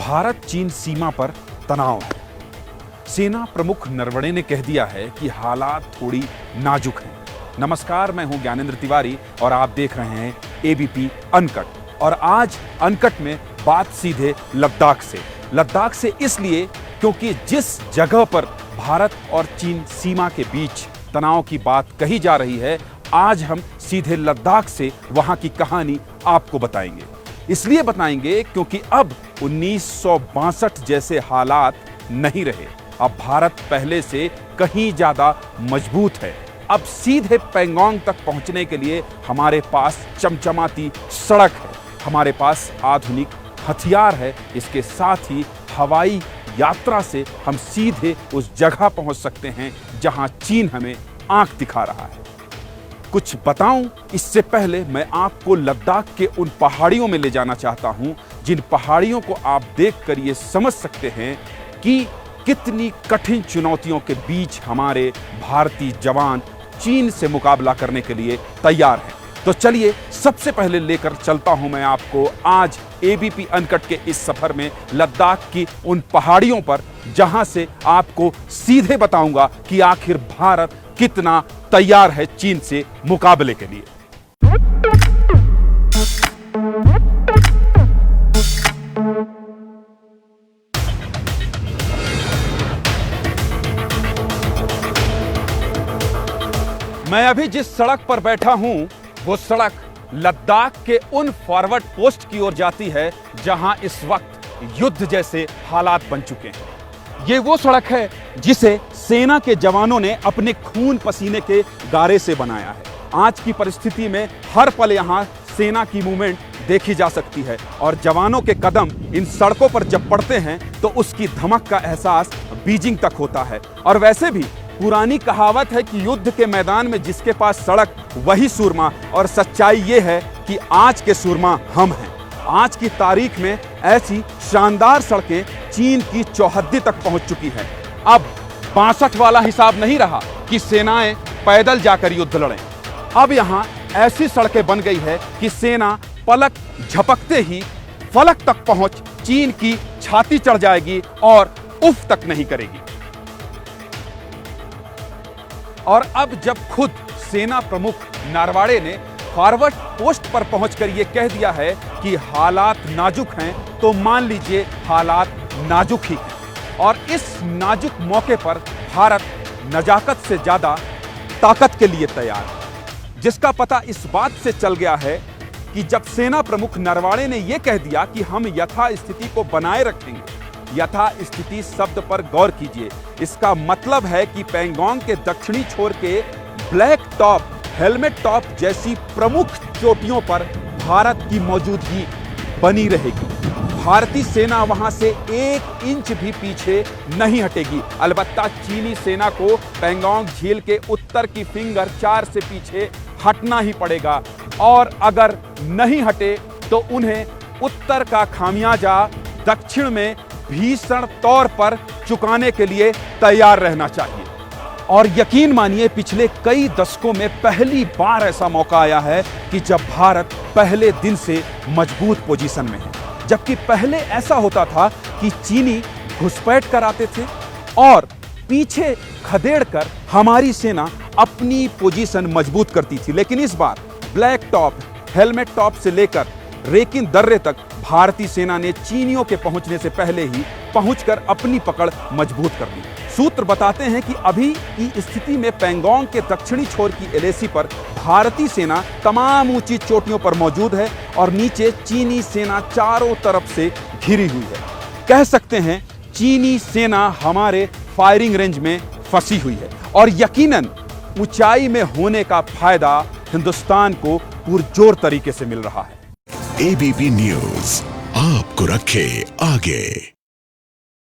भारत चीन सीमा पर तनाव है। सेना प्रमुख नरवणे ने कह दिया है कि हालात थोड़ी नाजुक हैं। नमस्कार, मैं हूं ज्ञानेंद्र तिवारी और आप देख रहे हैं एबीपी अनकट। और आज अनकट में बात सीधे लद्दाख से इसलिए क्योंकि जिस जगह पर भारत और चीन सीमा के बीच तनाव की बात कही जा रही है, आज हम सीधे लद्दाख से वहां की कहानी आपको बताएंगे। इसलिए बताएंगे क्योंकि अब 1962 जैसे हालात नहीं रहे। अब भारत पहले से कहीं ज्यादा मजबूत है। अब सीधे पैंगोंग तक पहुंचने के लिए हमारे पास चमचमाती सड़क है, हमारे पास आधुनिक हथियार है। इसके साथ ही हवाई यात्रा से हम सीधे उस जगह पहुंच सकते हैं जहां चीन हमें आंख दिखा रहा है। कुछ बताऊं इससे पहले मैं आपको लद्दाख के उन पहाड़ियों में ले जाना चाहता हूं जिन पहाड़ियों को आप देखकर ये समझ सकते हैं कि कितनी कठिन चुनौतियों के बीच हमारे भारतीय जवान चीन से मुकाबला करने के लिए तैयार हैं। तो चलिए सबसे पहले लेकर चलता हूं मैं आपको आज एबीपी अनकट के इस सफर में लद्दाख की उन पहाड़ियों पर, जहां से आपको सीधे बताऊंगा कि आखिर भारत कितना तैयार है चीन से मुकाबले के लिए। मैं अभी जिस सड़क पर बैठा हूं वो सड़क लद्दाख के उन फॉरवर्ड पोस्ट की ओर जाती है जहां इस वक्त युद्ध जैसे हालात बन चुके हैं। ये वो सड़क है जिसे सेना के जवानों ने अपने खून पसीने के गारे से बनाया है। आज की परिस्थिति में हर पल यहां सेना की मूवमेंट देखी जा सकती है और जवानों के कदम इन सड़कों पर जब पड़ते हैं तो उसकी धमक का एहसास बीजिंग तक होता है। और वैसे भी पुरानी कहावत है कि युद्ध के मैदान में जिसके पास सड़क वही सूरमा, और सच्चाई ये है कि आज के सूरमा हम हैं। आज की तारीख में ऐसी शानदार सड़कें चीन की चौहद्दी तक पहुंच चुकी हैं। अब 62 वाला हिसाब नहीं रहा कि सेनाएं पैदल जाकर युद्ध लड़ें। अब यहां ऐसी सड़कें बन गई है कि सेना पलक झपकते ही फलक तक पहुंच चीन की छाती चढ़ जाएगी और उफ तक नहीं करेगी। और अब जब खुद सेना प्रमुख नरवणे ने फॉरवर्ड पोस्ट पर पहुंचकर यह कह दिया है कि हालात नाजुक हैं, तो मान लीजिए हालात नाजुक ही हैं। और इस नाजुक मौके पर भारत नजाकत से ज्यादा ताकत के लिए तैयार है, जिसका पता इस बात से चल गया है कि जब सेना प्रमुख नरवणे ने यह कह दिया कि हम यथा स्थिति को बनाए रखेंगे। यथा स्थिति शब्द पर गौर कीजिए। इसका मतलब है कि पैंगोंग के दक्षिणी छोर के ब्लैक टॉप, हेलमेट टॉप जैसी प्रमुख चोटियों पर भारत की मौजूदगी बनी रहेगी। भारतीय सेना वहां से 1 इंच भी पीछे नहीं हटेगी। अलबत्ता चीनी सेना को पैंगोंग झील के उत्तर की फिंगर 4 से पीछे हटना ही पड़ेगा, और अगर नहीं हटे तो उन्हें उत्तर का खामियाजा दक्षिण में भीषण तौर पर चुकाने के लिए तैयार रहना चाहिए। और यकीन मानिए पिछले कई दशकों में पहली बार ऐसा मौका आया है कि जब भारत पहले दिन से मजबूत पोजीशन में है। जबकि पहले ऐसा होता था कि चीनी घुसपैठ कर आते थे और पीछे खदेड़ कर हमारी सेना अपनी पोजीशन मजबूत करती थी। लेकिन इस बार ब्लैक टॉप, हेलमेट टॉप से लेकर रेकिन दर्रे तक भारतीय सेना ने चीनियों के पहुंचने से पहले ही पहुंचकर अपनी पकड़ मजबूत कर दी। सूत्र बताते हैं कि अभी की स्थिति में पैंगोंग के दक्षिणी छोर की एलएसी पर भारतीय सेना तमाम ऊंची चोटियों पर मौजूद है और नीचे चीनी सेना चारों तरफ से घिरी हुई है। कह सकते हैं चीनी सेना हमारे फायरिंग रेंज में फंसी हुई है और यकीनन ऊंचाई में होने का फायदा हिंदुस्तान को पुरजोर तरीके से मिल रहा है। एबीपी न्यूज आपको रखे आगे।